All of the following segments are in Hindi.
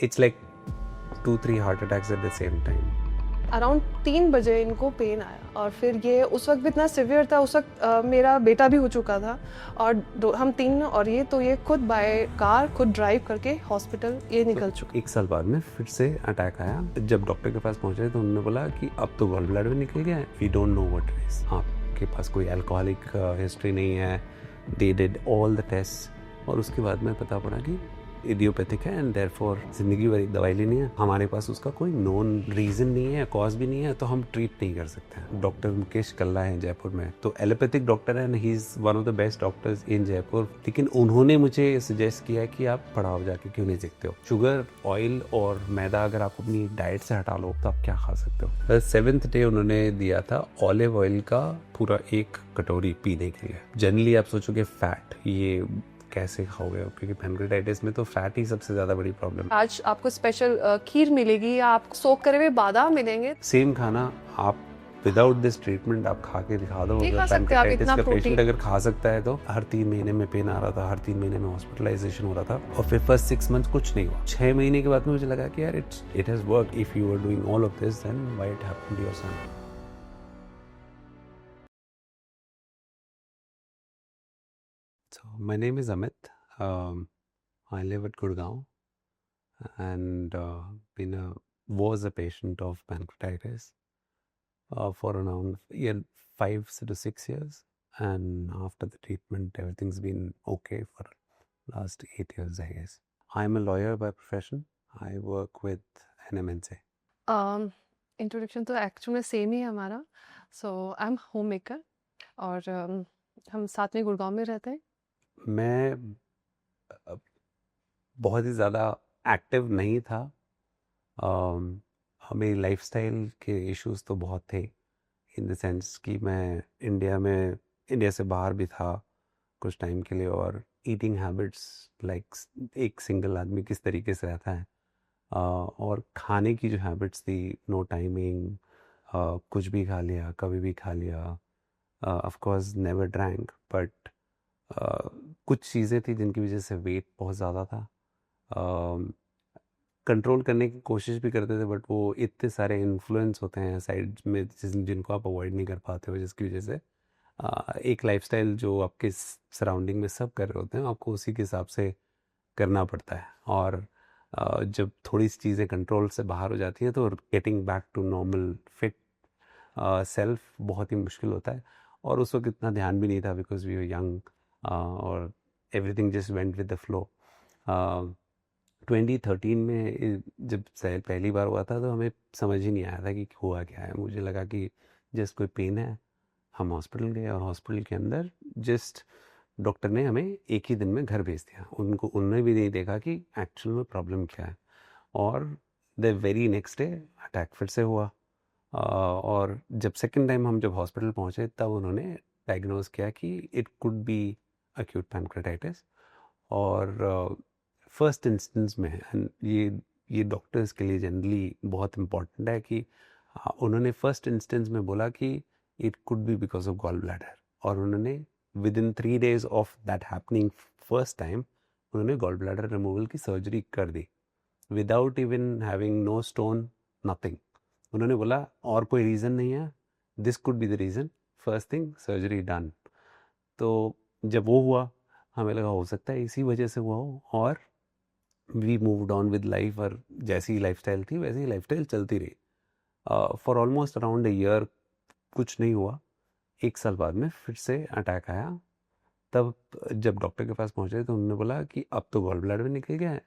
It's like 2-3 heart attacks at the same time. Around 3 बजे इनको पेन आया और फिर ये उस वक्त भी इतना सिवियर था। उस वक्त मेरा बेटा भी हो चुका था और हम तीन और ये खुद बाय कार खुद ड्राइव करके हॉस्पिटल ये निकल चुके। 1 साल बाद में फिर से अटैक आया। जब डॉक्टर के पास पहुंचे तो उन्होंने बोला कि अब तो गॉल ब्लैडर निकल गया है, we don't know what it is. आपके पास कोई अल्कोहलिक हिस्ट्री नहीं है। They did all the test और उसके बाद में पता पड़ा कि इडियोपैथिक है एंड देयरफॉर जिंदगी भर दवाई लेनी है। हमारे पास उसका कोई नोन रीजन नहीं है, कॉज भी नहीं है, तो हम ट्रीट नहीं कर सकते। डॉक्टर मुकेश कल्ला है जयपुर में, तो एलोपैथिक डॉक्टर है, he is one of the best doctors इन जयपुर। लेकिन उन्होंने मुझे सजेस्ट किया कि आप पड़ाव जाके क्यों नहीं देखते हो। शुगर, ऑयल और मैदा अगर आप अपनी डाइट से हटा लो तो आप क्या खा सकते हो। 7th डे उन्होंने दिया था ऑलिव ऑयल का पूरा 1 कटोरी पीने के लिए। जनरली आप सोचोगे फैट, ये कैसे खाओगे, क्योंकि पैनक्रेटाइटिस में तो फैट ही सबसे ज्यादा बड़ी प्रॉब्लम है। आज आपको स्पेशल खीर मिलेगी या आपको सोक करे हुए बादाम मिलेंगे। सेम खाना आप विदाउट दिस ट्रीटमेंट आप खा के दिखा दो। खा सकते हैं आप, इतना का पेशेंट प्रोटीन अगर खा सकता है तो। हर 3 महीने में पेन आ रहा था, हर 3 महीने में हॉस्पिटलाइजेशन हो रहा था और फिर फर्स्ट 6 मंथ कुछ नहीं हुआ। 6 महीने के बाद में मुझे लगा कि यार it has work. If you are doing all of this then why it happened to your son. So my name is Amit. I live at Gurgaon and was a patient of pancreatitis for around 5 to 6 years. And after the treatment, everything's been okay for last 8 years, I guess. I'm a lawyer by profession. I work with an MNC. Introduction तो एक्चुअली में सेम ही है हमारा। सो आई एम होम मेकर और हम साथ में गुड़गांव में रहते हैं। मैं बहुत ही ज़्यादा एक्टिव नहीं था। मेरी लाइफस्टाइल के इश्यूज तो बहुत थे, इन द सेंस कि मैं इंडिया से बाहर भी था कुछ टाइम के लिए। और ईटिंग हैबिट्स लाइक एक सिंगल आदमी किस तरीके से रहता है, और खाने की जो हैबिट्स थी, नो टाइमिंग, कुछ भी खा लिया, कभी भी खा लिया। Of course never drank, but कुछ चीज़ें थी जिनकी वजह से वेट बहुत ज़्यादा था। कंट्रोल करने की कोशिश भी करते थे, बट वो इतने सारे इन्फ्लुएंस होते हैं साइड में जिनको आप अवॉइड नहीं कर पाते हो, जिसकी वजह से एक लाइफस्टाइल जो आपके सराउंडिंग में सब कर रहे होते हैं, आपको उसी के हिसाब से करना पड़ता है। और जब थोड़ी सी चीज़ें कंट्रोल से बाहर हो जाती हैं तो getting back to normal fit self बहुत ही मुश्किल होता है। और उस वक्त इतना ध्यान भी नहीं था बिकॉज वी वर यंग और everything just went with the flow. 2013 में जब पहली बार हुआ था तो हमें समझ ही नहीं आया था कि हुआ क्या है। मुझे लगा कि जस्ट कोई पेन है। हम हॉस्पिटल गए और हॉस्पिटल के अंदर जस्ट डॉक्टर ने हमें एक ही दिन में घर भेज दिया। उन्होंने भी नहीं देखा कि एक्चुअल में प्रॉब्लम क्या है। और the very next day attack फिर से हुआ। और जब सेकेंड टाइम हम जब हॉस्पिटल पहुंचे तब उन्होंने डायग्नोज किया कि it could B acute pancreatitis. और फर्स्ट इंस्टेंस में ये डॉक्टर्स के लिए जनरली बहुत इम्पॉर्टेंट है कि उन्होंने फर्स्ट इंस्टेंस में बोला कि it could be because of gall bladder. और उन्होंने within 3 days of that happening first time उन्होंने गॉल ब्लैडर रिमूवल की सर्जरी कर दी without even having no stone, nothing. उन्होंने बोला और कोई रीज़न नहीं है, this could be the reason, first thing surgery done. तो जब वो हुआ हमें लगा हो सकता है इसी वजह से हुआ हो, और we moved on with life. और जैसी लाइफस्टाइल थी वैसी लाइफस्टाइल चलती रही। For almost around a year कुछ नहीं हुआ। 1 साल बाद में फिर से अटैक आया। तब जब डॉक्टर के पास पहुंचे तो उन्होंने बोला कि अब तो गॉल ब्लैडर निकल गया है,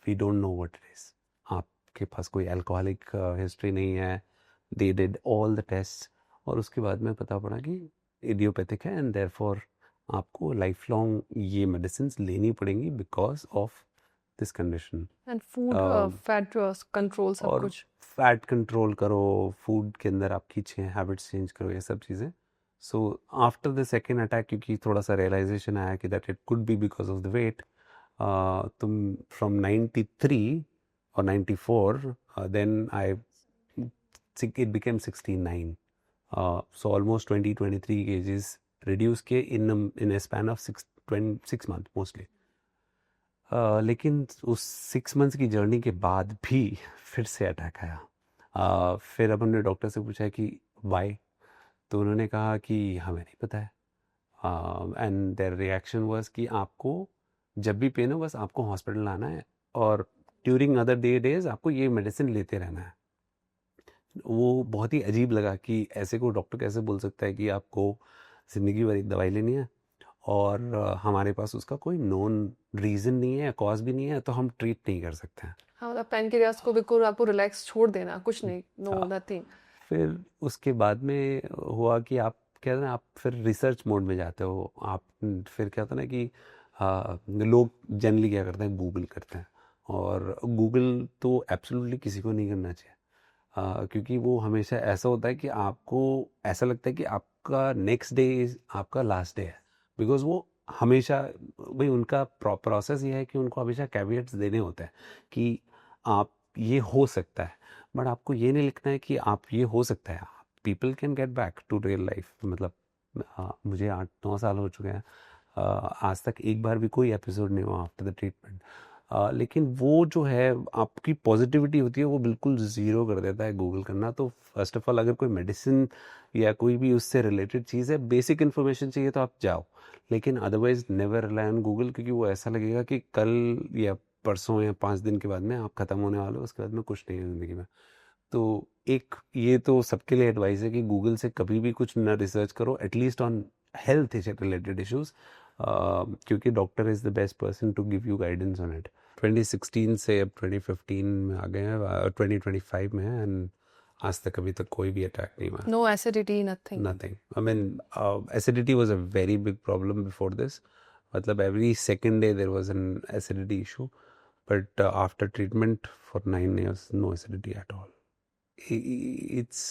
we don't know what it is. आपके पास कोई अल्कोहलिक हिस्ट्री नहीं है। They did all the test और उसके बाद में पता पड़ा कि इडियोपैथिक है एंड देयरफॉर आपको लाइफ लॉन्ग ये मेडिसिन लेनी पड़ेंगी because of this condition. And food fat control सब और कुछ। फैट कंट्रोल करो, फूड के अंदर आपकी हैबिट्स चेंज करो, ये सब चीज़ें। So after the second attack क्योंकि थोड़ा सा रियलाइजेशन आया कि that it could be because of the weight, तुम फ्रॉम 93 और 94 then I it became 69। So almost 20-23 kgs reduce किए in a span of 6 months mostly. लेकिन उस 6 मंथ्स की जर्नी के बाद भी फिर से अटैक आया। फिर अब हमने डॉक्टर से पूछा कि वाई, तो उन्होंने कहा कि हमें नहीं पता है। एंड देयर रिएक्शन वाज कि आपको जब भी पेन हो बस आपको हॉस्पिटल आना है और ड्यूरिंग अदर डेज आपको ये मेडिसिन लेते रहना है। वो बहुत ही अजीब लगा कि ऐसे को डॉक्टर कैसे बोल सकता है कि आपको ज़िंदगी भर एक दवाई लेनी है और हमारे पास उसका कोई नोन रीज़न नहीं है, कॉज भी नहीं है, तो हम ट्रीट नहीं कर सकते हैं। हाँ, मतलब पैनक्रियास को बिल्कुल आपको रिलैक्स छोड़ देना, कुछ नहीं, नो हाँ, नथिंग। फिर उसके बाद में हुआ कि आप क्या है ना, आप फिर रिसर्च मोड में जाते हो। आप फिर क्या होता है ना कि लोग जनरली क्या करते हैं, गूगल करते हैं। और गूगल तो एब्सोल्युटली किसी को नहीं करना चाहिए, क्योंकि वो हमेशा ऐसा होता है कि आपको ऐसा लगता है कि आपका नेक्स्ट डे आपका लास्ट डे है। बिकॉज वो हमेशा, भाई उनका प्रोसेस ये है कि उनको हमेशा कैविएट्स देने होते हैं कि आप ये हो सकता है, बट आपको ये नहीं लिखना है कि आप ये हो सकता है। People can get back to real life. मतलब मुझे 8-9 साल हो चुके हैं, आज तक एक बार भी कोई एपिसोड नहीं हुआ आफ्टर द ट्रीटमेंट। लेकिन वो जो है आपकी पॉजिटिविटी होती है वो बिल्कुल ज़ीरो कर देता है गूगल करना। तो फर्स्ट ऑफ ऑल अगर कोई मेडिसिन या कोई भी उससे रिलेटेड चीज़ है, बेसिक इन्फॉर्मेशन चाहिए तो आप जाओ, लेकिन otherwise never rely on Google, क्योंकि वो ऐसा लगेगा कि कल या परसों या 5 दिन के बाद में आप ख़त्म होने वाले हो, उसके बाद में कुछ नहीं है ज़िंदगी में। तो एक ये तो सबके लिए एडवाइस है कि गूगल से कभी भी कुछ ना रिसर्च करो, at least on health related issues, क्योंकि doctor is the best person to give you guidance on it. 2016 से अब 2015 में आ गए हैं, 2025 में है, एंड आज तक अभी तक कोई भी अटैक नहीं हुआ। No acidity, nothing. Nothing. I mean, acidity was a very big problem before this. मतलब every second day there was an acidity issue, but after treatment for 9 years, no acidity at all. It's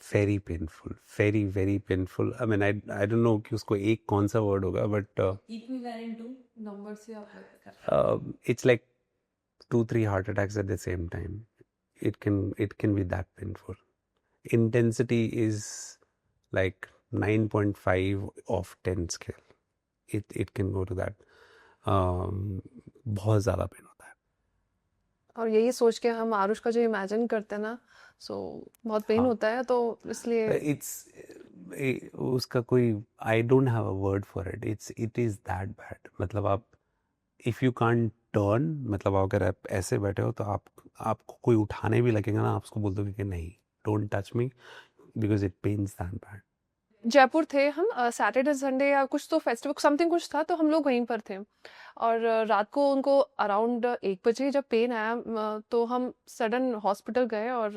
very painful, very very painful. I mean, I don't know कि उसको एक कौन सा word होगा, but इक्विवेलेंट टू नंबर से आप it's like 2-3 heart attacks at the same time. It can be that painful. Intensity is like 9.5 of 10 scale. It can go to that. बहुत ज़्यादा पेन होता है। और यही सोच के हम आरुष का जो इमेजिन करते हैं ना, सो बहुत पेन हाँ, होता है, तो इसलिए इट्स उसका कोई, I don't have a word for it. It is that bad. मतलब आप, इफ़ यू कांट टर्न, मतलब अगर आप ऐसे बैठे हो तो आपको कोई उठाने भी लगेगा ना, आप उसको बोल दोगे कि नहीं, don't touch me, because it pens that bad. Jaipur थे हम, सैटरडे संडे या कुछ तो फेस्टिवल समथिंग कुछ था, तो हम लोग वहीं पर थे। और रात को उनको अराउंड 1 बजे जब पेन आया, तो हम सडन हॉस्पिटल गए और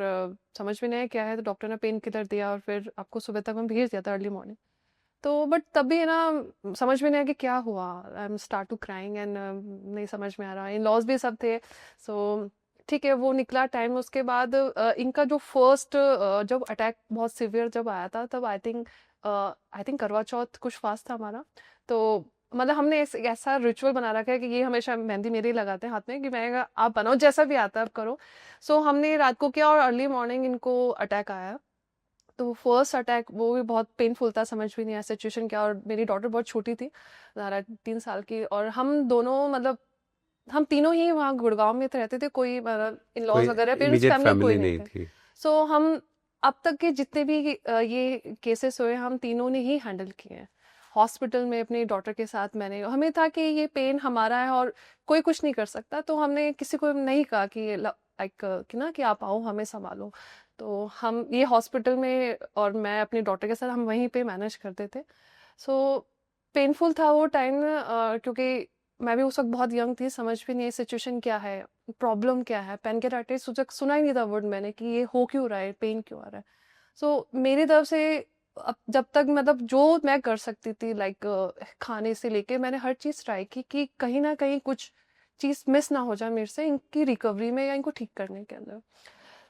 समझ में नहीं आया क्या है, तो डॉक्टर ने पेन किलर दिया और फिर आपको सुबह तक हम भेज दिया था, अर्ली मॉर्निंग। तो बट तब भी है ना, समझ में नहीं आया कि क्या हुआ। I am start to crying and नहीं समझ में आ रहा। इन लॉज भी सब थे, सो ठीक है, वो निकला टाइम। उसके बाद इनका जो फर्स्ट जब अटैक बहुत सिवियर जब आया था, तब आई थिंक करवा चौथ कुछ फास्ट था हमारा। तो मतलब हमने ऐसा रिचुअल बना रखा है कि ये हमेशा मेहंदी मेरे ही लगाते हैं हाथ में, कि मैं कहा, आप बनाओ जैसा भी आता है आप करो। सो हमने रात को किया और अर्ली मॉर्निंग इनको अटैक आया। तो फर्स्ट अटैक वो भी बहुत पेनफुल था, समझ भी नहीं आया सिचुएशन क्या। और मेरी डॉटर बहुत छोटी थी, 3 साल की, और हम दोनों मतलब हम तीनों ही वहाँ गुड़गांव में रहते थे, कोई मतलब इन लॉज कोई वगैरह पेरेंट्स इमीडिएट फैमिली कोई फैमिली नहीं नहीं थे। थी। सो हम अब तक के जितने भी ये केसेस हुए, हम तीनों ने ही हैंडल किए हैं हॉस्पिटल में अपनी डॉटर के साथ। मैंने, हमें था कि ये पेन हमारा है और कोई कुछ नहीं कर सकता, तो हमने किसी को नहीं कहा कि लाइक कि ना कि आप आओ हमें संभालो। तो हम ये हॉस्पिटल में और मैं अपनी डॉटर के साथ हम वहीं पे मैनेज करते थे। सो पेनफुल था वो टाइम, क्योंकि मैं भी उस वक्त बहुत यंग थी, समझ भी नहीं सिचुएशन क्या है, प्रॉब्लम क्या है। पैनकेटाइटिस सुना ही नहीं था वर्ड मैंने कि ये हो क्यों रहा है, पेन क्यों आ रहा है। सो मेरी तरफ से अब जब तक मतलब जो मैं कर सकती थी, लाइक खाने से लेके मैंने हर चीज़ ट्राई की कि कहीं ना कहीं कुछ चीज़ मिस ना हो जाए मेरे से इनकी रिकवरी में या इनको ठीक करने के अंदर।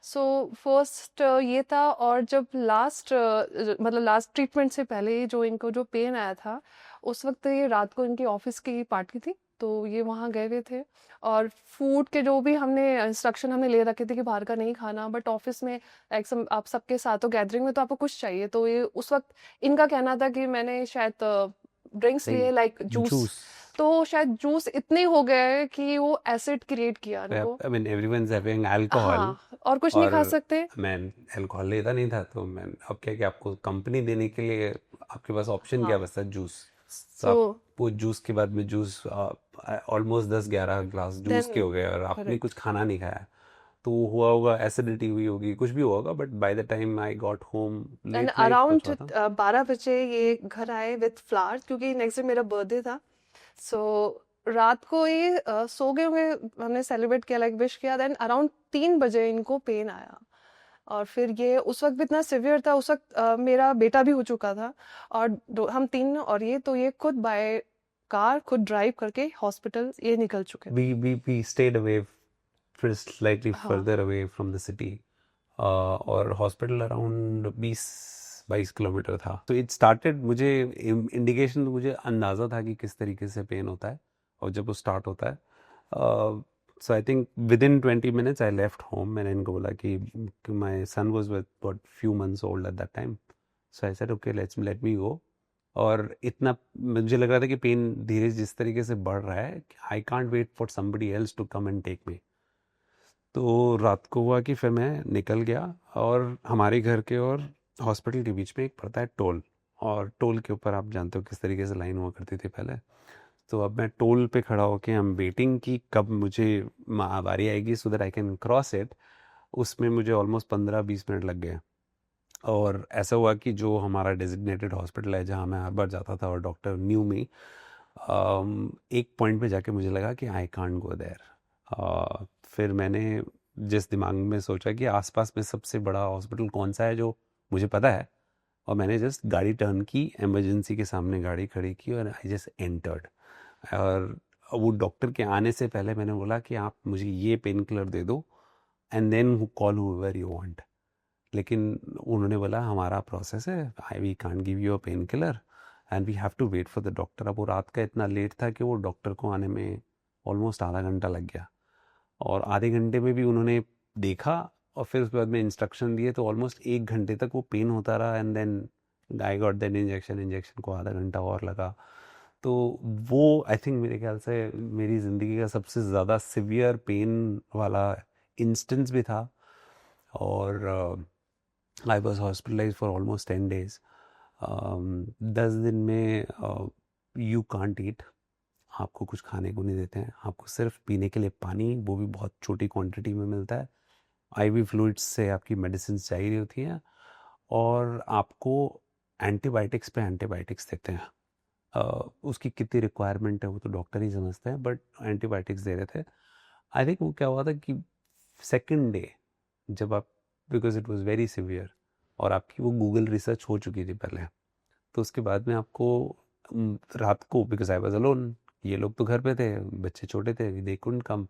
सो फर्स्ट ये था। और जब मतलब लास्ट ट्रीटमेंट से पहले जो इनको जो पेन आया था, उस वक्त ये रात को इनकी ऑफिस की पार्टी थी, तो ये वहाँ गए हुए थे। और फूड के जो भी हमने इंस्ट्रक्शन हमने ले रखे थे कि बाहर का नहीं खाना, बट ऑफिस में आप सबके साथ हो गैदरिंग में, तो आपको कुछ चाहिए। तो ये उस वक्त इनका कहना था कि मैंने शायद ड्रिंक्स लिए, लाइक जूस। जूस। तो शायद जूस इतने हो गए कि वो एसिड क्रिएट किया उनको। I mean everyone's having alcohol हाँ, और कुछ नहीं और खा सकते। मैं अल्कोहल लेता नहीं था, तो मैं अब क्या कि आपको कंपनी देने के लिए आपके पास ऑप्शन क्या हाँ, बचता है? जूस। तो सो आप वो जूस के बाद में जूस ऑलमोस्ट 10-11 ग्लास जूस के देन हो गए और आपने कुछ करेक्ट। खाना नहीं खाया, तो हुआ होगा एसिडिटी हुई होगी, कुछ भी हुआ होगा, but by the time I got home then late night कुछ अराउंड हुआ था। 12 बजे ये घर आए विथ फ्लावर्स, क्योंकि नेक्स्ट डे मेरा बर्थडे था। सो रात को ये सो गए होंगे, हमने सेलिब्रेट किया, लाइक विश किया। देन अराउंड 3 बजे इनको पेन आया, और फिर ये उस वक्त भी इतना सिवियर था। उस वक्त मेरा बेटा भी हो चुका था, और हम तीन, और ये तो ये खुद बाय कार खुद ड्राइव करके हॉस्पिटल ये निकल चुके थे। We stayed away for slightly हाँ, further away from the city, और हॉस्पिटल अराउंड 20-22 किलोमीटर था। तो इट स्टार्टेड, मुझे इंडिकेशन, मुझे अंदाज़ा था कि किस तरीके से पेन होता है और जब वो स्टार्ट होता है। So I think within 20 minutes I left home. मैंने इनको बोला कि my son was about few months old at that time, so I said okay let me go. और इतना मुझे लग रहा था कि पेन धीरे जिस तरीके से बढ़ रहा है, I can't wait for somebody else to come and take me. तो रात को हुआ कि फिर मैं निकल गया, और हमारे घर के और हॉस्पिटल के बीच में एक पड़ता है टोल, और टोल के ऊपर आप जानते हो किस तरीके से लाइन हुआ करती थी पहले। तो अब मैं टोल पे खड़ा होके हम वेटिंग की कब मुझे बारी आएगी so that I can cross it. उसमें मुझे ऑलमोस्ट 15-20 मिनट लग गए। और ऐसा हुआ कि जो हमारा डेजिग्नेटेड हॉस्पिटल है जहाँ मैं हर बार जाता था और डॉक्टर न्यू मी, एक पॉइंट पे जाके मुझे लगा कि आई कांट गो देयर। फिर मैंने जिस दिमाग में सोचा कि आसपास में सबसे बड़ा हॉस्पिटल कौन सा है जो मुझे पता है, और मैंने जस्ट गाड़ी टर्न की, इमरजेंसी के सामने गाड़ी खड़ी की, और आई जस्ट एंटर्ड। और वो डॉक्टर के आने से पहले मैंने बोला कि आप मुझे ये पेन किलर दे दो and then call whenever you want. लेकिन उन्होंने बोला हमारा प्रोसेस है, I we can't give you a painkiller and we have to wait for the doctor. अब वो रात का इतना लेट था कि वो डॉक्टर को आने में ऑलमोस्ट आधा घंटा लग गया, और आधे घंटे में भी उन्होंने देखा और फिर उसके बाद में इंस्ट्रक्शन दिए, तो ऑलमोस्ट 1 घंटे तक वो पेन होता रहा। And then I got that injection को आधा घंटा और लगा। तो वो आई थिंक मेरे ख्याल से मेरी ज़िंदगी का सबसे ज़्यादा सिवियर पेन वाला इंस्टेंस भी था। और I was hospitalize for almost 10 days। 10 दिन में यू कांट ईट, आपको कुछ खाने को नहीं देते हैं, आपको सिर्फ पीने के लिए पानी, वो भी बहुत छोटी क्वांटिटी में मिलता है। आईवी फ्लूइड्स से आपकी मेडिसिन चाहिए होती हैं, और आपको एंटीबायोटिक्स पे एंटीबायोटिक्स देते हैं। उसकी कितनी रिक्वायरमेंट है वो तो डॉक्टर ही समझते हैं, बट एंटीबायोटिक्स दे रहे थे। आई थिंक वो क्या हुआ था कि सेकेंड डे जब आप, because it was very severe, और आपकी वो गूगल रिसर्च हो चुकी थी पहले, तो उसके बाद में आपको रात को, बिकॉज आई वॉज अलोन, ये लोग तो घर पे थे, बच्चे छोटे थे, दे कुडंट कम।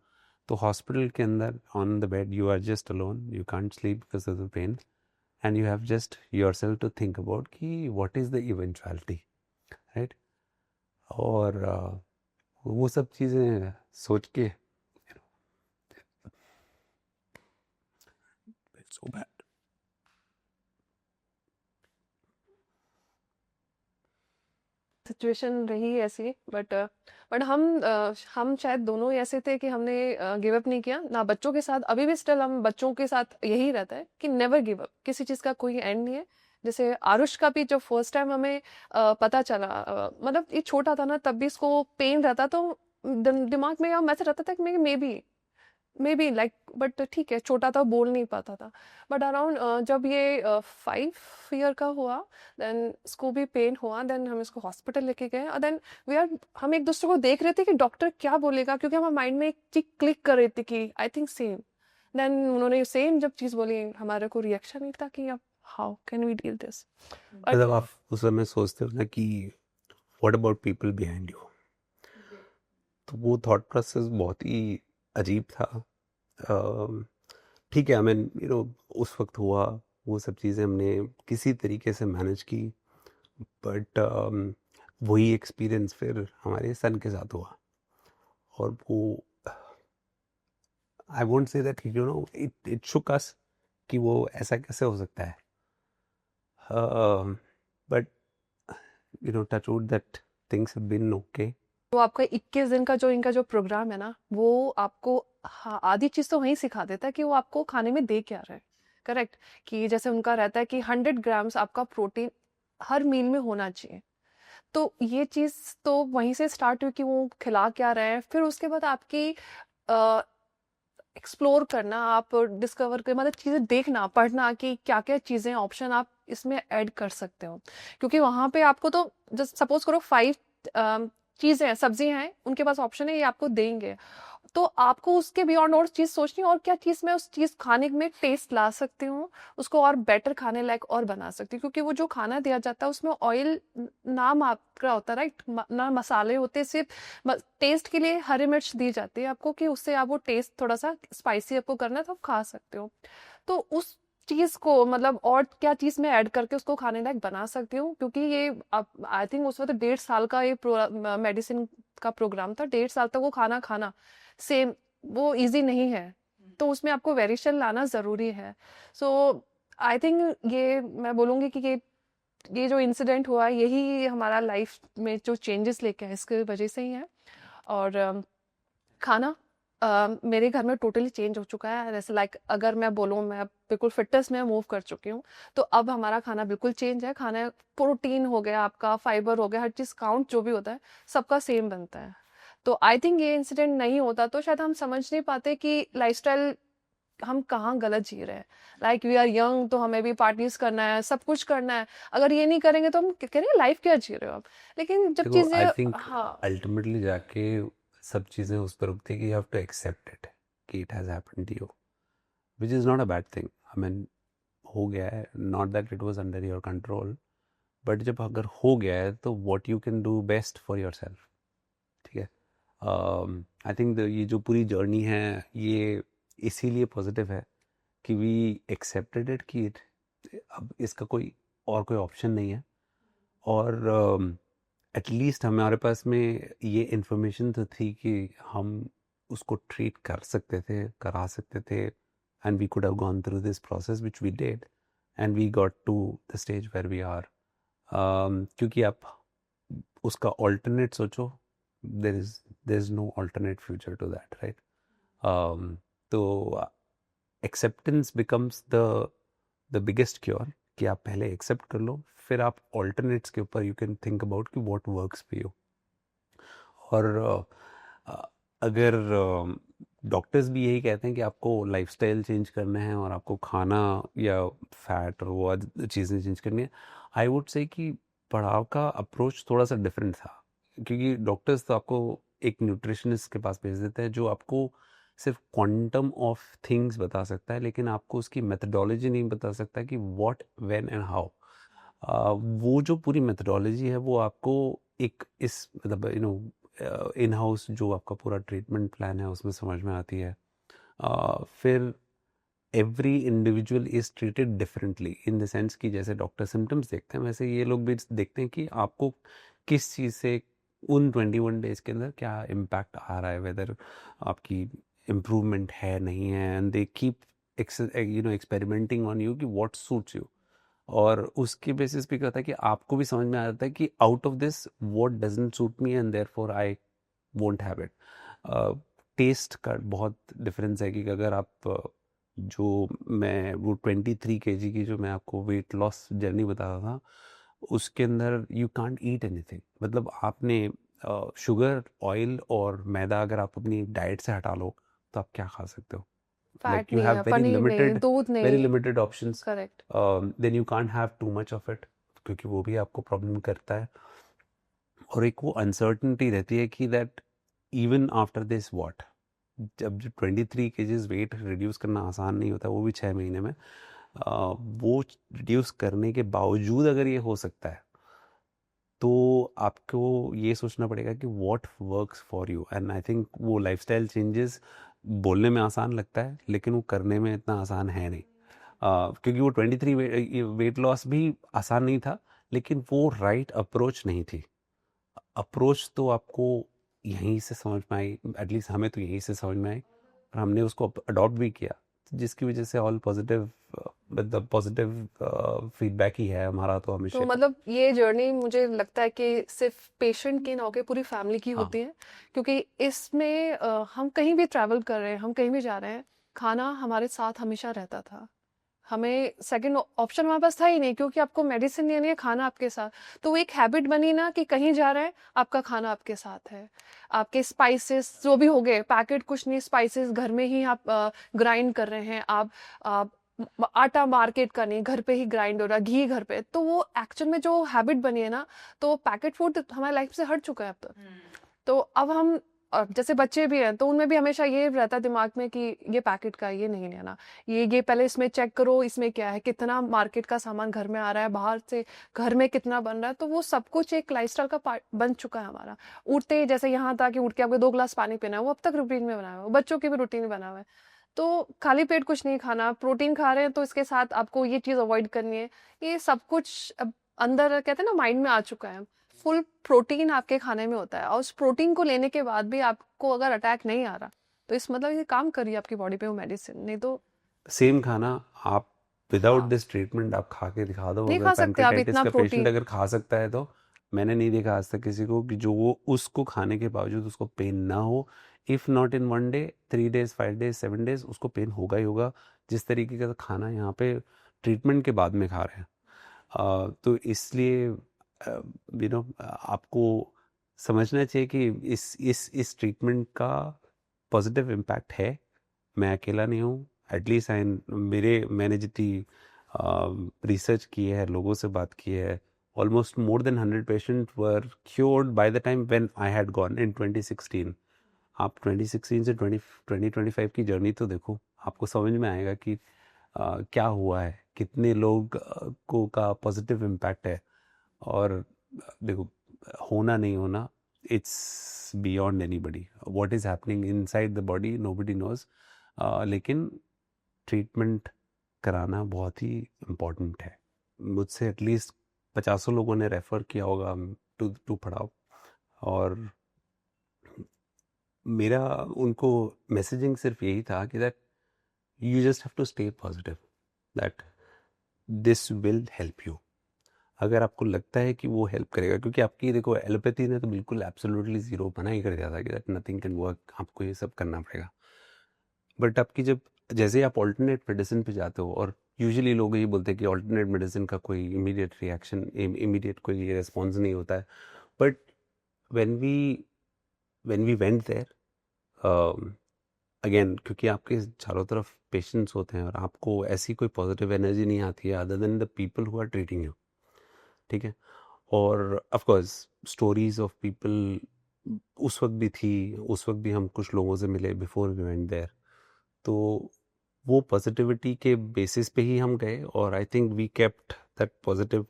तो हॉस्पिटल के अंदर on the bed you are just alone, you can't sleep because of the pain, and you have just yourself to think about कि what is the eventuality, right. और वो सब चीज़ें सोच के सो बैड। सिचुएशन रही ऐसी, बट हम शायद दोनों ही ऐसे थे कि हमने गिव अप नहीं किया ना बच्चों के साथ। अभी भी स्टिल हम बच्चों के साथ यही रहता है कि नेवर गिव अप, किसी चीज़ का कोई एंड नहीं है। जैसे आरुष का भी जब फर्स्ट टाइम हमें पता चला, मतलब ये छोटा था ना, तब भी इसको पेन रहता, तो दिमाग में मैसेज रहता था कि मे बी लाइक, बट ठीक है, छोटा था, बोल नहीं पाता था। बट अराउंड जब ये 5 ईयर का हुआ, देन इसको भी पेन हुआ, देन हम इसको हॉस्पिटल लेके गए, और देन हम एक दूसरे को देख रहे थे कि डॉक्टर क्या बोलेगा, क्योंकि हमारे माइंड में एक चीज क्लिक कर रही थी कि आई थिंक सेम। देन उन्होंने सेम जब चीज बोली, हमारे को रिएक्शन नहीं था कि अब how can we deal this. मतलब आप उस समय सोचते हो ना कि what about people behind you, तो वो थॉट प्रोसेस बहुत ही अजीब था। ठीक है, आई मीन उस वक्त हुआ, वो सब चीज़ें हमने किसी तरीके से मैनेज की, बट वही एक्सपीरियंस फिर हमारे सन के साथ हुआ, और वो I won't say that it shook us कि वो ऐसा कैसे हो सकता है, but touch wood that things have been okay. तो आपका 21 दिन का जो इनका जो प्रोग्राम है ना, वो आपको हाँ, आधी चीज़ तो वहीं सिखा देता है कि वो आपको खाने में दे क्या रहा है। करेक्ट? कि जैसे उनका रहता है कि 100 ग्राम्स आपका प्रोटीन हर मील में होना चाहिए। तो ये चीज़ तो वहीं से स्टार्ट हुई कि वो खिला क्या रहे हैं। फिर उसके बाद आपकी अ, एक्सप्लोर करना, आप डिस्कवर कर मतलब चीज़ें देखना, पढ़ना कि क्या-क्या चीज़ें ऑप्शन आप इसमें ऐड कर सकते हो। क्योंकि वहाँ पे आपको तो जस्ट सपोज़ करो 5 चीज़ें हैं, सब्जियाँ हैं, उनके पास ऑप्शन है, ये आपको देंगे। तो आपको उसके बियॉन्ड और चीज़ सोचनी है और क्या चीज़ मैं उस चीज़ खाने में टेस्ट ला सकती हूँ, उसको और बेटर खाने लायक और बना सकती हूँ। क्योंकि वो जो खाना दिया जाता है उसमें ऑयल नाम आपका होता है, राइट? ना मसाले होते, सिर्फ टेस्ट के लिए हरी मिर्च दी जाती है आपको कि उससे आप वो टेस्ट थोड़ा सा स्पाइसी आपको करना है तो आप खा सकते हो। तो उस चीज़ को मतलब और क्या चीज़ मैं ऐड करके उसको खाने लायक बना सकती हूँ, क्योंकि ये आई थिंक उस वक्त 1.5 साल का ये मेडिसिन का प्रोग्राम था। 1.5 साल तक वो खाना खाना सेम वो इजी नहीं है, तो उसमें आपको वेरिएशन लाना ज़रूरी है। सो आई थिंक ये मैं बोलूँगी कि ये जो इंसिडेंट हुआ यही हमारा लाइफ में जो चेंजेस लेके आए इसकी वजह से ही है। और खाना मेरे घर में टोटली चेंज हो चुका है। जैसे लाइक अगर मैं बोलूँ, मैं बिल्कुल फिटनेस में मूव कर चुकी हूँ, तो अब हमारा खाना बिल्कुल चेंज है। खाना प्रोटीन हो गया, आपका फाइबर हो गया, हर चीज़ काउंट जो भी होता है सबका सेम बनता है। तो आई थिंक ये इंसिडेंट नहीं होता तो शायद हम समझ नहीं पाते कि लाइफस्टाइल हम कहाँ गलत जी रहे हैं। लाइक वी आर यंग तो हमें भी पार्टीज करना है, सब कुछ करना है। अगर ये नहीं करेंगे तो हम करेंगे, लाइफ क्या जी रहे हो आप। लेकिन जब देखो चीजें आई थिंक हाँ अल्टीमेटली जाके सब चीज़ें उस पर रुकती है कि you have to accept it कि it has happened to you, which is not a bad thing. I mean हो गया है, not that it was under your control, but जब अगर हो गया है तो what you can do best for yourself. ठीक है। आई थिंक ये जो पूरी जर्नी है ये इसीलिए पॉजिटिव है कि वी एक्सेप्टेड इट कि अब इसका कोई और कोई ऑप्शन नहीं है। और एटलीस्ट हमारे पास में ये इन्फॉर्मेशन तो थी कि हम उसको ट्रीट कर सकते थे, करा सकते थे, and we could have gone through this process which we did, and we got to the stage where we are. क्योंकि आप उसका ऑल्टरनेट सोचो, there is no alternate future to that, right? तो acceptance becomes the biggest cure कि आप पहले एक्सेप्ट कर लो, फिर आप ऑल्टरनेट्स के ऊपर यू कैन थिंक अबाउट कि व्हाट वर्क्स फॉर यू। और अगर डॉक्टर्स भी यही कहते हैं कि आपको लाइफस्टाइल चेंज करना है और आपको खाना या फैट और वो चीज़ें चेंज करनी है, आई वुड से कि पढ़ाव का अप्रोच थोड़ा सा डिफरेंट था। क्योंकि डॉक्टर्स तो आपको एक न्यूट्रिशनिस्ट के पास भेज देते हैं जो आपको सिर्फ क्वांटम ऑफ थिंग्स बता सकता है, लेकिन आपको उसकी मेथडोलॉजी नहीं बता सकता कि व्हाट व्हेन एंड हाउ। वो जो पूरी मेथडोलॉजी है वो आपको एक इस मतलब इन हाउस जो आपका पूरा ट्रीटमेंट प्लान है उसमें समझ में आती है। फिर every individual is treated differently in the sense कि जैसे डॉक्टर सिम्टम्स देखते हैं वैसे ये लोग भी देखते हैं कि आपको किस चीज़ से उन 21 डेज के अंदर क्या इम्पैक्ट आ रहा है, वेदर आपकी इम्प्रूवमेंट है नहीं है, and they keep experimenting on you कि व्हाट सूट्स यू। और उसके बेसिस पे क्या होता है कि आपको भी समझ में आ जाता है कि out of this what doesn't suit me and therefore I won't have it. Taste का बहुत डिफरेंस है कि अगर आप जो मैं वो 23 kg की जो मैं आपको वेट लॉस जर्नी बता रहा था उसके अंदर यू कांट ईट एनीथिंग। मतलब आपने शुगर, ऑयल और मैदा अगर आप अपनी डाइट से हटा लो तो आप क्या खा सकते हो? फैट Like you नहीं have है, पनीर नहीं, दूध very नहीं। limited options. Correct. Then you can't have too much of it क्योंकि वो भी आपको प्रॉब्लम करता है। और एक वो अनसर्टनिटी रहती है कि that even after this what, जब 23 kgs वेट रिड्यूस करना आसान नहीं होता, वो भी 6 महीने में। वो रिड्यूस करने के बावजूद अगर ये हो सकता है तो आपको ये सोचना पड़ेगा कि what works for you. And I think वो लाइफस्टाइल चेंजेस बोलने में आसान लगता है लेकिन वो करने में इतना आसान है नहीं। क्योंकि वो 23 वेट लॉस भी आसान नहीं था, लेकिन वो राइट अप्रोच नहीं थी। अप्रोच तो आपको यहीं से समझ में आई, एटलीस्ट हमें तो यहीं से समझ में आई और हमने उसको अडॉप्ट भी किया, जिसकी वजह से ऑल पॉजिटिव मतलब पॉजिटिव फीडबैक ही है हमारा तो तो हमेशा। मतलब ये जर्नी मुझे लगता है कि सिर्फ पेशेंट की ना होके पूरी फैमिली की हाँ होती है, क्योंकि इसमें हम कहीं भी ट्रैवल कर रहे हैं, हम कहीं भी जा रहे हैं, खाना हमारे साथ हमेशा रहता था। हमें सेकंड ऑप्शन हमारे पास था ही नहीं, क्योंकि आपको मेडिसिन लेनी है, खाना आपके साथ। तो वो एक हैबिट बनी ना कि कहीं जा रहे हैं, आपका खाना आपके साथ है। आपके स्पाइसेस जो भी हो गए, पैकेट कुछ नहीं, स्पाइसेस घर में ही आप ग्राइंड कर रहे हैं। आप आटा मार्केट का नहीं, घर पे ही ग्राइंड हो रहा, घी घर पे। तो वो एक्चुअल में जो हैबिट बनी है ना, तो पैकेट फूड हमारी लाइफ से हट चुका है अब तक। तो अब हम जैसे बच्चे भी हैं, तो उनमें भी हमेशा ये रहता है दिमाग में कि ये पैकेट का ये नहीं लेना, ये पहले इसमें चेक करो, इसमें क्या है, कितना मार्केट का सामान घर में आ रहा है, बाहर से घर में कितना बन रहा है। तो वो सब कुछ एक लाइफस्टाइल का पार्ट बन चुका है हमारा। उठते ही जैसे यहाँ था कि उठ के आपको 2 गिलास पानी पीना है, वो अब तक रूटीन में बना हुआ है, बच्चों की भी रूटीन बना हुआ है। तो खाली पेट कुछ नहीं खाना, प्रोटीन खा रहे हैं तो इसके साथ आपको ये चीज़ अवॉइड करनी है। ये सब कुछ अब अंदर कहते हैं ना, माइंड में आ चुका है। फुल प्रोटीन आपके खाने में होता है, और उस प्रोटीन को लेने के बाद भी आपको अगर अटैक नहीं आ रहा, तो इस मतलब ये काम कर रही है आपकी बॉडी पे वो मेडिसिन, नहीं तो सेम खाना आप विदाउट हाँ दिस ट्रीटमेंट आप खा के दिखा दो, नहीं अगर खा सकते आप पैनक्रेटाइटिस इतना का पेशेंट प्रोटीन। अगर खा सकता है तो मैंने नहीं देखा आज तक किसी को कि जो वो उसको खाने के बावजूद उसको पेन ना हो। If not in 1 day, 3 days, 5 days, 7 days उसको पेन होगा ही होगा, जिस तरीके का खाना यहाँ पे ट्रीटमेंट के बाद में खा रहे हैं। तो इसलिए आपको समझना चाहिए कि इस ट्रीटमेंट का पॉजिटिव इम्पैक्ट है। मैं अकेला नहीं हूँ, एटलीस्ट आई मैंने जितनी रिसर्च की है, लोगों से बात की है, almost more than 100 patient were cured by the time when I had gone in 2016। आप 2016 से 2025 की जर्नी तो देखो, आपको समझ में आएगा कि क्या हुआ है, कितने लोग को का पॉजिटिव इम्पैक्ट है। और देखो, होना नहीं होना, it's beyond anybody, what is happening inside the body nobody knows. लेकिन ट्रीटमेंट कराना बहुत ही इम्पोर्टेंट है। मुझसे एटलीस्ट 50 लोगों ने रेफ़र किया होगा टू पड़ाव, और मेरा उनको मैसेजिंग सिर्फ यही था कि that you just have to stay positive, that this will help you. अगर आपको लगता है कि वो हेल्प करेगा, क्योंकि आपकी देखो एलोपैथी ने तो बिल्कुल एब्सोल्युटली ज़ीरो मना ही कर दिया था कि दैट नथिंग कैन वर्क, आपको ये सब करना पड़ेगा। बट आपकी जब जैसे आप ऑल्टरनेट मेडिसिन पे जाते हो, और यूजुअली लोग ये बोलते हैं कि ऑल्टरनेट मेडिसिन का कोई इमीडिएट रिएक्शन, इमीडिएट कोई रिस्पॉन्स नहीं होता है। But when we went there again, क्योंकि आपके चारों तरफ पेशेंट्स होते हैं और आपको ऐसी कोई पॉजिटिव एनर्जी नहीं आती है other than the people who are treating you, ठीक है। और of course stories of people उस वक्त भी थी, उस वक्त भी हम कुछ लोगों से मिले बिफोर वी वेंट देयर। तो वो पॉजिटिविटी के बेसिस पे ही हम गए, और I think we kept that positive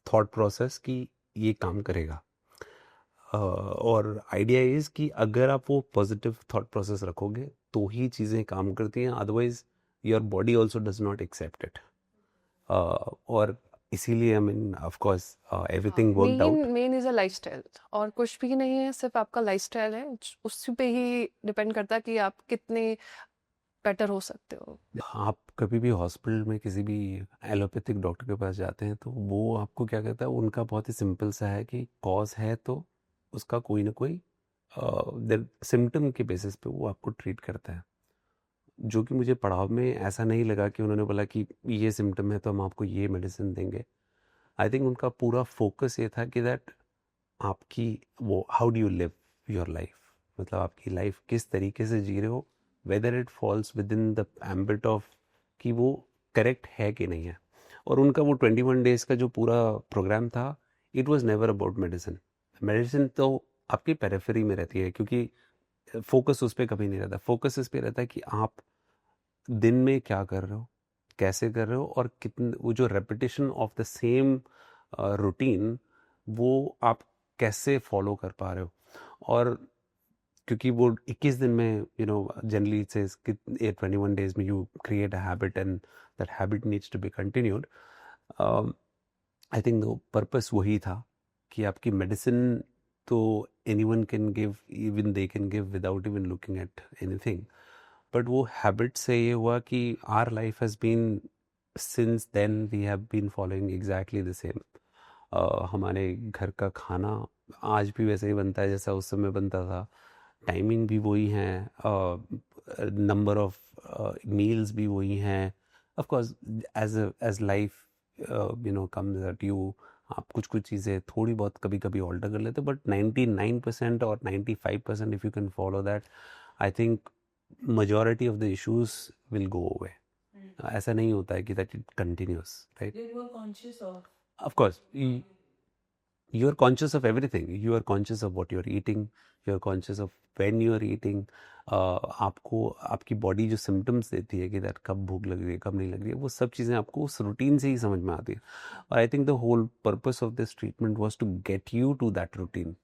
thought process कि ये काम करेगा। और आइडिया इज़ कि अगर आप वो पॉजिटिव थॉट प्रोसेस रखोगे तो ही चीज़ें काम करती हैं, otherwise your body also does not accept it. और इसीलिए I mean of course everything worked main out. Main is a lifestyle, और कुछ भी नहीं है, सिर्फ आपका लाइफस्टाइल है। उसी पे ही डिपेंड करता है कि आप कितने बेटर हो सकते हो। आप कभी भी हॉस्पिटल में किसी भी एलोपैथिक डॉक्टर के पास जाते हैं तो वो आपको क्या कहता है, उनका बहुत ही सिंपल सा है कि कॉज है तो उसका कोई ना कोई सिम्टम के बेसिस पे वो आपको ट्रीट करता है। जो कि मुझे पड़ाव में ऐसा नहीं लगा कि उन्होंने बोला कि ये सिम्टम है तो हम आपको ये मेडिसिन देंगे। आई थिंक उनका पूरा फोकस ये था कि दैट आपकी वो how do you live your life, मतलब आपकी लाइफ किस तरीके से जी रहे हो, whether it falls with in the ambit of कि वो करेक्ट है कि नहीं है। और उनका वो 21 डेज का जो पूरा प्रोग्राम था, it was never about medicine. Medicine तो आपकी पेरिफेरी में रहती है, क्योंकि फोकस उस पर कभी नहीं रहता। फोकस इस पे रहता है कि आप दिन में क्या कर रहे हो, कैसे कर रहे हो, और कितने वो जो repetition of the same routine वो आप कैसे फॉलो कर पा रहे हो। और क्योंकि वो 21 दिन में जनरली से 21 डेज में you create a habit and that habit needs to be continued. I think the purpose वही था कि आपकी मेडिसिन तो anyone can give, even they can give without even looking at anything. But वो हैबिट से ये हुआ कि our life has been since then we have been following exactly the same. हमारे घर का खाना आज भी वैसे ही बनता है जैसा उस समय बनता था, टाइमिंग भी वही है, नंबर ऑफ मील्स भी वही हैं. Of course as life comes at you, आप कुछ कुछ चीज़ें थोड़ी बहुत कभी कभी ऑल्टर कर लेते हो, बट 99% और 95% if you can follow that, I think majority of the issues will go away. ऐसा नहीं होता है कि that it continues, right? They were conscious of. Of course, you are conscious of everything. You are conscious of what you are eating. You are conscious of when you are eating. आपको आपकी बॉडी जो सिम्टम्स देती है कि दैट कब भूख लग रही है कब नहीं लग रही है, वो सब चीज़ें आपको उस रूटीन से ही समझ में आती है. और I think the whole purpose of this treatment was to get you to that routine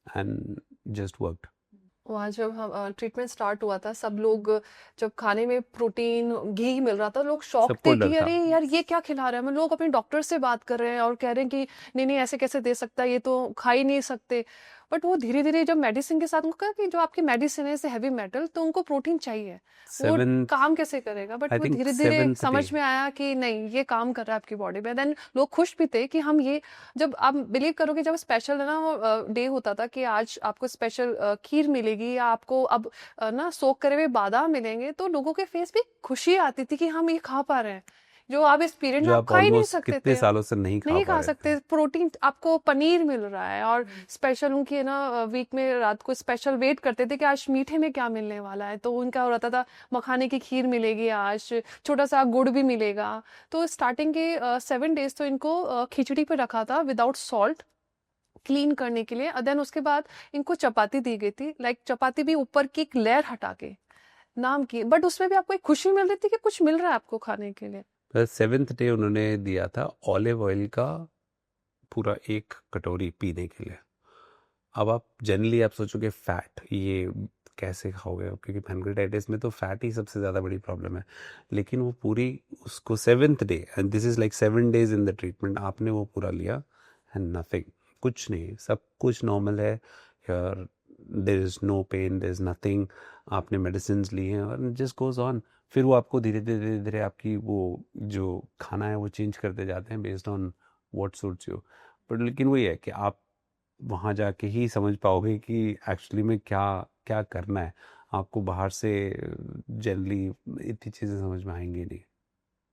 and just worked. वहाँ जब हम ट्रीटमेंट स्टार्ट हुआ था, सब लोग जब खाने में प्रोटीन घी मिल रहा था, लोग शॉक सबको थे डर कि था. अरे यार ये क्या खिला रहे हैं. हम लोग अपने डॉक्टर से बात कर रहे हैं और कह रहे हैं कि नहीं नहीं ऐसे कैसे दे सकता है, ये तो खा ही नहीं सकते. बट वो धीरे धीरे जब मेडिसिन के साथ उनको कहा कि जो आपकी मेडिसिन है जैसे हैवी मेटल, तो उनको प्रोटीन चाहिए, वो Seventh, काम कैसे करेगा. बट I वो think धीरे धीरे 7th समझ day. में आया कि नहीं ये काम कर रहा है आपकी बॉडी में. देन लोग खुश भी थे कि हम ये, जब आप बिलीव करोगे जब स्पेशल है ना डे होता था कि आज आपको स्पेशल खीर मिलेगी या आपको अब ना सोक करे हुए बादाम मिलेंगे, तो लोगों के फेस पे खुशी आती थी कि हम ये खा पा रहे हैं, जो आप इस पीरियड जो में आप आप खा ही नहीं ऑलमोस्ट सकते कितने थे. सालों से नहीं नहीं खा खा रहे सकते. थे. प्रोटीन आपको पनीर मिल रहा है और स्पेशल उनकी है ना वीक में रात को स्पेशल वेट करते थे कि आज मीठे में क्या मिलने वाला है, तो उनका हो रहता था मखाने की खीर मिलेगी, आज छोटा सा गुड़ भी मिलेगा. तो स्टार्टिंग के 7 days तो इनको खिचड़ी पे रखा था विदाउट सॉल्ट, क्लीन करने के लिए. देन उसके बाद इनको चपाती दी गई थी, लाइक चपाती भी ऊपर की एक लेयर हटा के नाम की, बट उसमें भी आपको एक खुशी मिल रही थी कि कुछ मिल रहा है आपको खाने के लिए. बस 7th डे उन्होंने दिया था ऑलिव ऑयल का पूरा 1 कटोरी पीने के लिए. अब आप जनरली आप सोचोगे फैट ये कैसे खाओगे, क्योंकि पैनक्रेटाइटिस में तो फैट ही सबसे ज़्यादा बड़ी प्रॉब्लम है. लेकिन वो पूरी उसको 7th day, and this is like 7 days in the treatment, आपने वो पूरा लिया एंड नथिंग, कुछ नहीं, सब कुछ नॉर्मल है. There is no pain, there is nothing. आपने मेडिसिन ली हैं और जस्ट गोज ऑन. फिर वो आपको धीरे धीरे धीरे धीरे आपकी वो जो खाना है वो चेंज करते जाते हैं based on what suits you. But लेकिन वही है कि आप वहाँ जाके ही समझ पाओगे कि एक्चुअली में क्या क्या करना है. आपको बाहर से जनरली इतनी चीज़ें समझ में आएंगी नहीं.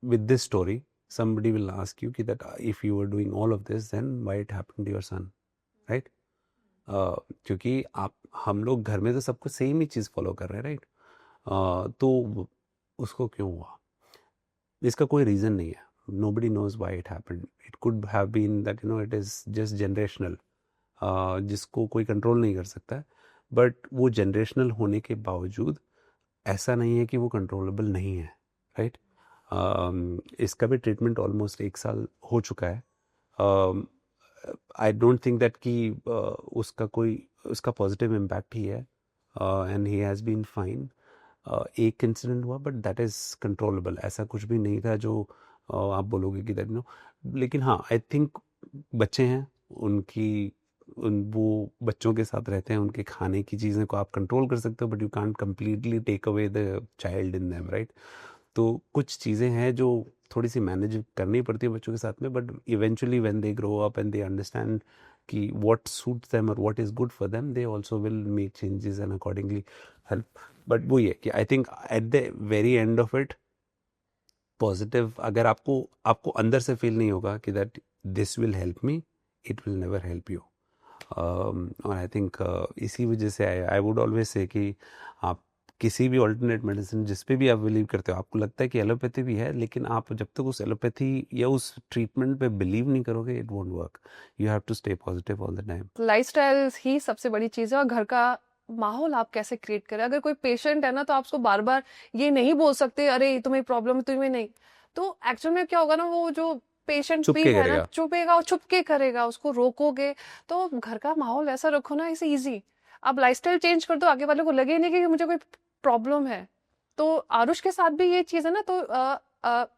With this story somebody will ask you कि that if you were doing all of this then why it happened to your son, right? क्योंकि आप हम लोग घर में तो सब कुछ सेम ही चीज़ फॉलो कर रहे हैं, राइट? तो उसको क्यों हुआ, इसका कोई रीज़न नहीं है. nobody knows why it happened. It could have been that it is just generational, जिसको कोई कंट्रोल नहीं कर सकता है. बट वो जनरेशनल होने के बावजूद ऐसा नहीं है कि वो कंट्रोलेबल नहीं है, राइट? इसका भी ट्रीटमेंट ऑलमोस्ट 1 साल हो चुका है. आई डोंट थिंक दैट कि उसका पॉजिटिव इम्पैक्ट ही है, and he has been fine. एक इंसिडेंट हुआ बट दैट इज़ कंट्रोलेबल. ऐसा कुछ भी नहीं था जो आप बोलोगे कि दैट लेकिन हाँ, आई थिंक बच्चे हैं, वो बच्चों के साथ रहते हैं, उनके खाने की चीज़ें को आप कंट्रोल कर सकते हो, but you can't completely take away the child in them, right? तो कुछ चीज़ें हैं जो थोड़ी सी मैनेज करनी पड़ती है बच्चों के साथ में, but eventually when they grow up and they understand कि व्हाट सूट्स देम और what is good for them, they also will make changes and accordingly help. But वो ये कि I think at the very end of it positive, अगर आपको अंदर से फील नहीं होगा कि that this will help me, it will never help you. और आई थिंक इसी वजह से आई वुड ऑलवेज से कि आप किसी भी ऑल्टरनेट मेडिसिन जिस पे भी आप बिलीव करते हो, आपको लगता है कि एलोपैथी भी है, लेकिन आप जब तक उस एलोपैथी या उस ट्रीटमेंट पे बिलीव नहीं करोगे, it won't work. You have to stay positive all the time. Lifestyle ही सबसे बड़ी चीज़ है, और घर का माहौल आप कैसे क्रिएट करें. अगर कोई पेशेंट है ना, तो आप उसको बार बार ये नहीं बोल सकते अरे तुम्हें प्रॉब्लम है तुम्हें नहीं. तो एक्चुअल में क्या होगा ना, वो जो पेशेंट चुप भी के है ना करेगा. चुपेगा और चुप के करेगा, उसको रोकोगे. तो घर का माहौल ऐसा रखो ना, इसे इजी. आप लाइफस्टाइल चेंज कर दो, आगे वाले को लगे नहीं कि मुझे कोई प्रॉब्लम है. तो आरुष के साथ भी ये चीज़ है ना, तो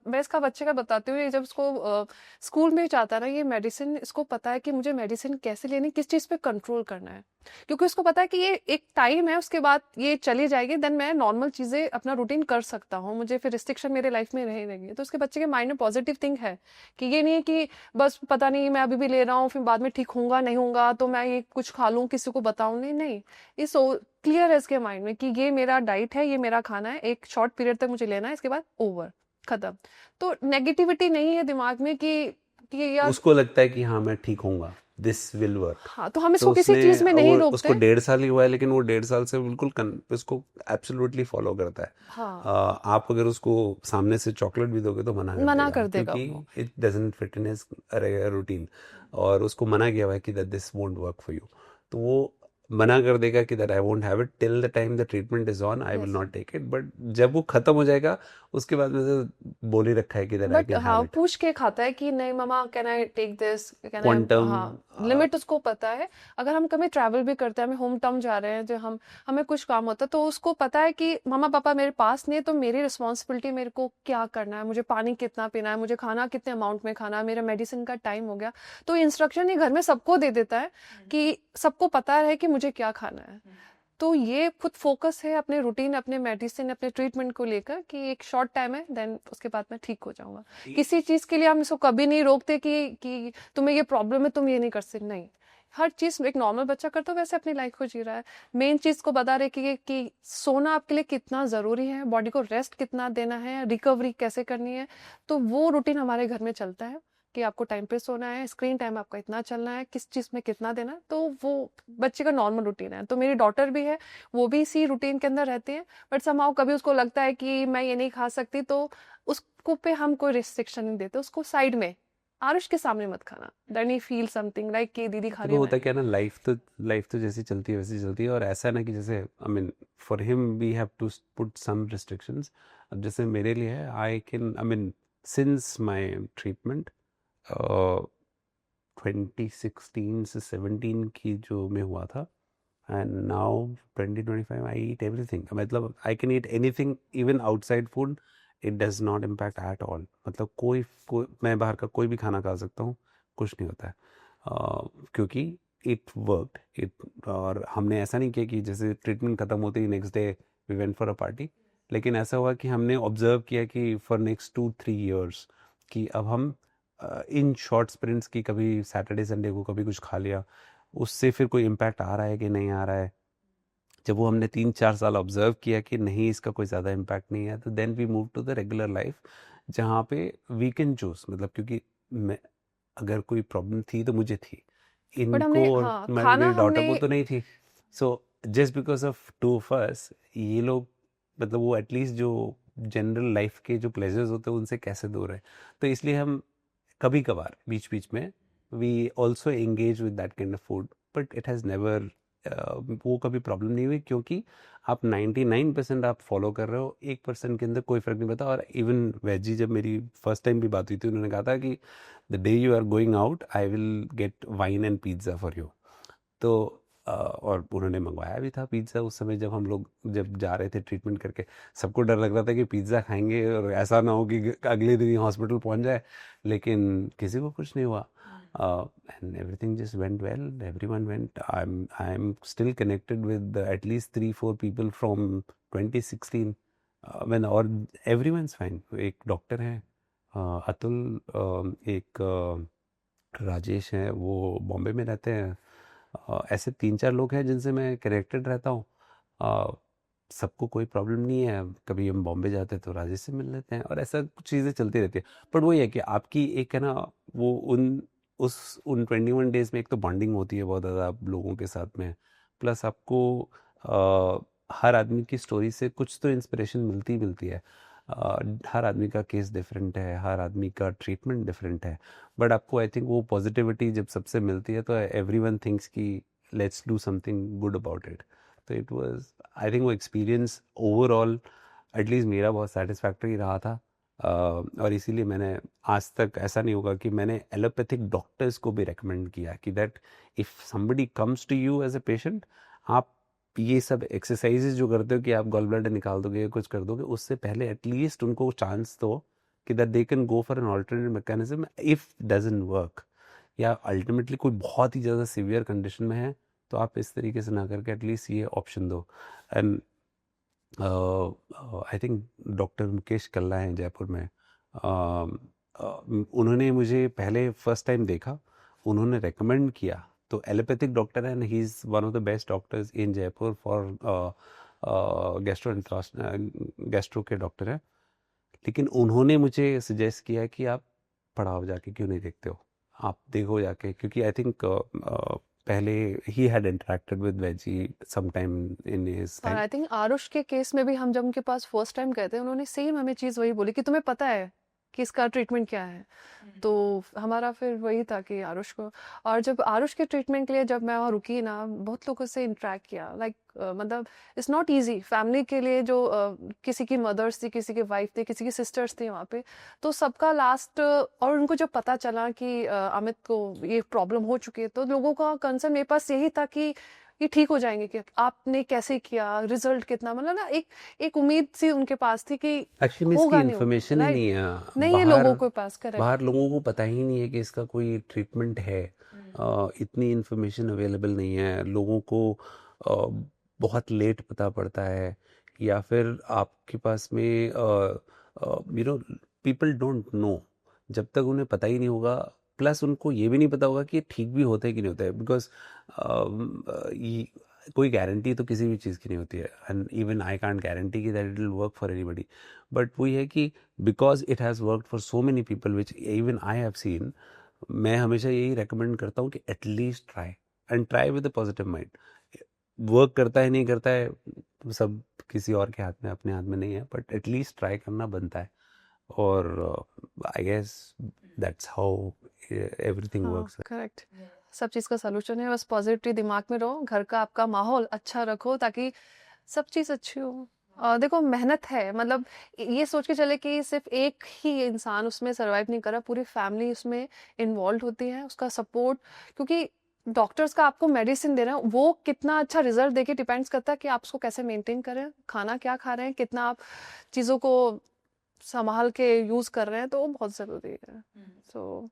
मैं इसका बच्चे का बताती हूँ, ये जब इसको स्कूल में जाता है ना, ये मेडिसिन, इसको पता है कि मुझे मेडिसिन कैसे लेनी, किस चीज़ पे कंट्रोल करना है, क्योंकि उसको पता है कि ये एक टाइम है, उसके बाद ये चली जाएगी, देन मैं नॉर्मल चीज़ें अपना रूटीन कर सकता हूँ, मुझे फिर रिस्ट्रिक्शन मेरे लाइफ में नहीं रहेगी। तो उसके बच्चे के माइंड में पॉजिटिव थिंग है कि ये नहीं है कि बस पता नहीं मैं अभी भी ले रहा हूँ, फिर बाद में ठीक होऊंगा नहीं होऊंगा तो मैं ये कुछ खा लूँ किसी को बताऊँ, नहीं नहीं, ये सो क्लियर है इसके माइंड में कि ये मेरा डाइट है, ये मेरा खाना है, एक शॉर्ट पीरियड तक मुझे लेना है, इसके बाद ओवर, खत्म। तो नेगेटिविटी नहीं है दिमाग में कि यार, उसको लगता है कि हाँ मैं ठीक होऊंगा, दिस विल वर्क। हाँ, तो हम तो इसको किसी उसने चीज में नहीं वो उसको रोकते। 1.5 साल ही हुआ है, लेकिन वो 1.5 साल से बिल्कुल उसको एब्सोल्युटली फॉलो करता है। हाँ, आप अगर उसको सामने से चॉकलेट भी दोगे तो मना कर मना देगा, कर देगा क्योंकि वो। It doesn't fit in his routine, और उसको मना किया हुआ है कि that this won't work for you. तो वो मना कर देगा कि that I won't have it till the time the treatment is on, I will yes, not take it, but जब वो खत्म हो जाएगा उसके बाद में तो बोल ही रखा है कि that I but can have हाँ, इट। पूछ के खाता है कि नहीं mama, can I take this, can I, quantum. हाँ, लिमिट उसको पता है। अगर हम कभी ट्रैवल भी करते हैं, हमें होम टाउन जा रहे हैं, जो हमें कुछ काम होता है, तो उसको पता है कि मम्मा पापा मेरे पास नहीं है, तो मेरी रिस्पॉन्सिबिलिटी, मेरे को क्या करना है, मुझे पानी कितना पीना है, मुझे खाना कितने अमाउंट में खाना है, मेरा मेडिसिन का टाइम हो गया। तो इंस्ट्रक्शन ये घर में सबको दे देता है कि सबको पता रहे कि मुझे क्या खाना है। तो ये खुद फोकस है अपने रूटीन, अपने मेडिसिन, अपने ट्रीटमेंट को लेकर कि एक शॉर्ट टाइम है, देन उसके बाद मैं ठीक हो जाऊंगा। किसी चीज के लिए हम इसको कभी नहीं रोकते कि तुम्हें ये प्रॉब्लम है, तुम ये नहीं कर सकते, नहीं। हर चीज एक नॉर्मल बच्चा करता है वैसे अपनी लाइफ को जी रहा है। मेन चीज को बता रहे कि सोना आपके लिए कितना जरूरी है, बॉडी को रेस्ट कितना देना है, रिकवरी कैसे करनी है। तो वो रूटीन हमारे घर में चलता है कि आपको टाइम पे सोना है, स्क्रीन टाइम आपका इतना चलना है, किस चीज में कितना देना है, तो वो बच्चे का नॉर्मल रूटीन है। तो मेरी डॉटर भी है, वो भी इसी रूटीन के अंदर रहती है, बट समहाउ कभी उसको लगता है कि मैं ये नहीं खा सकती, तो उसको पे हम कोई रिस्ट्रिक्शन नहीं देते, उसको साइड में, आरुष के सामने मत खाना, then he feel something like कि दीदी खा रही देखो है, होता मैं क्या है ना, लाइफ तो जैसी चलती है वैसी चलती है, और ऐसा ना कि जैसे I mean for him we have to put some restrictions. अब जैसे मेरे लिए है, I can I mean since my treatment 2016 से 17 की जो में हुआ था, and now 2025 I eat everything, मतलब I can eat anything, even outside food, it does not impact at all. मतलब कोई मैं बाहर का कोई भी खाना खा सकता हूँ, कुछ नहीं होता है, क्योंकि इट वर्कड इट। और हमने ऐसा नहीं किया कि जैसे ट्रीटमेंट खत्म होते ही next day we went for a party, लेकिन ऐसा हुआ कि हमने ऑब्जर्व किया कि फॉर नेक्स्ट 2-3 years कि अब हम इन शॉर्ट स्प्रिंट्स की, कभी सैटरडे संडे को कभी कुछ खा लिया, उससे फिर कोई इम्पैक्ट आ रहा है कि नहीं आ रहा है। जब वो हमने 3-4 साल ऑब्जर्व किया कि नहीं इसका कोई ज़्यादा इम्पैक्ट नहीं है, तो then we move to the regular life, जहाँ पे वी कैन चूज, मतलब क्योंकि मैं, अगर कोई प्रॉब्लम थी तो मुझे थी, बट हमने, इनको और हाँ, खाना मेरी डॉटर हमने, को तो नहीं थी। So just because of two of us, ये लोग, मतलब वो एटलीस्ट जो जनरल लाइफ के जो प्लेजर्स होते हैं उनसे कैसे दूर है। तो इसलिए हम कभी कभार बीच बीच में we also engage with that kind of food, but it has never, वो कभी प्रॉब्लम नहीं हुई, क्योंकि आप 99% आप फॉलो कर रहे हो, 1% के अंदर कोई फ़र्क नहीं पड़ता। और इवन वेजी, जब मेरी फर्स्ट टाइम भी बात हुई थी, उन्होंने कहा था कि the day you are going out I will get wine and pizza for you. तो और उन्होंने मंगवाया भी था पिज़्ज़ा उस समय, जब हम लोग जब जा रहे थे ट्रीटमेंट करके। सबको डर लग रहा था कि पिज़्ज़ा खाएंगे और ऐसा ना हो कि अगले दिन ही हॉस्पिटल पहुंच जाए, लेकिन किसी को कुछ नहीं हुआ, and everything just went well, everyone went, I'm still connected with at least 3-4 people from 2016, when, और everyone's fine। एक डॉक्टर हैं अतुल, एक राजेश हैं, वो बॉम्बे में रहते हैं, ऐसे 3-4 लोग हैं जिनसे मैं कनेक्टेड रहता हूँ। सबको कोई प्रॉब्लम नहीं है, कभी हम बॉम्बे जाते हैं तो राजेश से मिल लेते हैं, और ऐसा कुछ चीज़ें चलती रहती है। पर वही है कि आपकी एक है ना, वो उन 21 डेज में एक तो बॉन्डिंग होती है बहुत ज़्यादा आप लोगों के साथ में, प्लस आपको हर आदमी की स्टोरी से कुछ तो इंस्पिरेशन मिलती ही मिलती है। हर आदमी का केस डिफरेंट है, हर आदमी का ट्रीटमेंट डिफरेंट है, बट आपको आई थिंक वो पॉजिटिविटी जब सबसे मिलती है तो एवरीवन थिंक्स कि let's do something good about it. तो इट वाज, आई थिंक वो एक्सपीरियंस ओवरऑल एटलीस्ट मेरा बहुत सेटिस्फैक्टरी रहा था। और इसीलिए मैंने आज तक ऐसा नहीं होगा कि मैंने एलोपैथिक डॉक्टर्स को भी रेकमेंड किया कि that if somebody comes to you as a patient, आप ये सब एक्सरसाइजेज जो करते हो कि आप गॉल ब्लैडर निकाल दोगे, कुछ कर दोगे, उससे पहले एटलीस्ट उनको चांस दो कि that they can go for an alternate mechanism if doesn't work, या अल्टीमेटली कोई बहुत ही ज़्यादा सीवियर कंडीशन में है तो आप इस तरीके से ना करके एटलीस्ट ये ऑप्शन दो. And I think doctor Mukesh Kalla हैं जयपुर में. उन्होंने मुझे पहले फर्स्ट टाइम देखा, उन्होंने रेकमेंड किया. तो एलोपैथिक डॉक्टर है, he is one of the best doctors in Jaipur for gastro के डॉक्टर हैं. लेकिन उन्होंने मुझे सजेस्ट किया कि आप पड़ाव जाके क्यों नहीं देखते हो, आप देखो जाके, क्योंकि आई थिंक पहले ही had interacted with veggie some time in his और टाइम. आई थिंक आरुष के केस में भी हम जब उनके पास फर्स्ट टाइम गए थे, उन्होंने सेम हमें चीज़ वही बोली कि तुम्हें पता है कि इसका ट्रीटमेंट क्या है. तो हमारा फिर वही था कि आरुष को, और जब आरुष के ट्रीटमेंट के लिए जब मैं वहाँ रुकी ना, बहुत लोगों से इंटरेक्ट किया. लाइक मतलब इट्स नॉट इजी फैमिली के लिए, जो किसी की मदर्स थी, किसी की वाइफ थी, किसी की सिस्टर्स थी वहाँ पे, तो सबका लास्ट, और उनको जब पता चला कि अमित को ये प्रॉब्लम हो चुकी है, तो लोगों का कंसर्न मेरे पास यही था कि ये ठीक हो जाएंगे, कि आपने कैसे किया, रिजल्ट कितना, मतलब ना एक उम्मीद सी उनके पास थी कि एक्चुअली इसकी होगा नहीं, इन्फॉर्मेशन ही राइट, नहीं है नहीं है लोगों के पास. करेक्ट. बाहर लोगों को पता ही नहीं है कि इसका कोई ट्रीटमेंट है. इतनी इन्फॉर्मेशन अवेलेबल नहीं है लोगों को. बहुत लेट पता पड़ता है, या फिर आपके पास में you know people don't know, जब तक उन्हें पता ही नहीं होगा. प्लस उनको ये भी नहीं पता होगा कि ये ठीक भी होता है कि नहीं होता है, बिकॉज कोई गारंटी तो किसी भी चीज़ की नहीं होती है. And even I can't guarantee कि that it will work for anybody. But वही है कि because it has worked for so many people which even I have seen, मैं हमेशा यही रेकमेंड करता हूँ कि at least try, and try with a positive mind. Work करता है नहीं करता है सब किसी और के हाथ में, अपने हाथ में नहीं है, बट एटलीस्ट ट्राई करना बनता है. और I guess that's how everything works. Correct. सब चीज़ का सोल्यूशन है, बस पॉजिटिव दिमाग में रहो, घर का आपका माहौल अच्छा रखो ताकि सब चीज़ अच्छी हो. देखो मेहनत है, मतलब ये सोच के चले कि सिर्फ एक ही इंसान उसमें सरवाइव नहीं कर रहा, पूरी फैमिली उसमें इन्वॉल्व होती है, उसका सपोर्ट. क्योंकि डॉक्टर्स का आपको मेडिसिन दे रहे हैं, वो कितना अच्छा रिजल्ट देके डिपेंड्स करता है कि आप उसको कैसे मेंटेन करें, खाना क्या खा रहे हैं, कितना आप चीज़ों को संभाल के यूज़ कर रहे हैं, तो वो बहुत ज़रूरी है. सो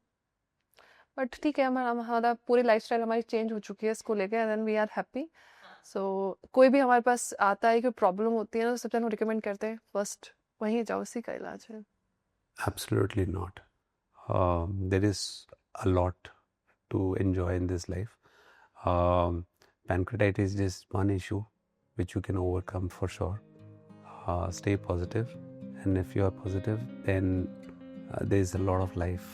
बट ठीक है, हमारा पूरी लाइफस्टाइल हमारी चेंज हो चुकी है इसको लेके, एंड वी आर हैप्पी. सो कोई भी हमारे पास आता है, कोई प्रॉब्लम होती है ना, तो सबसे हम रिकमेंड करते हैं फर्स्ट वहीं जाओ, इसी का इलाज है. Absolutely not. There is a lot to enjoy in this life. Pancreatitis is just one issue which you can overcome for sure. Stay positive, and if you are positive, then there is a lot of life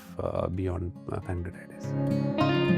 beyond pancreatitis.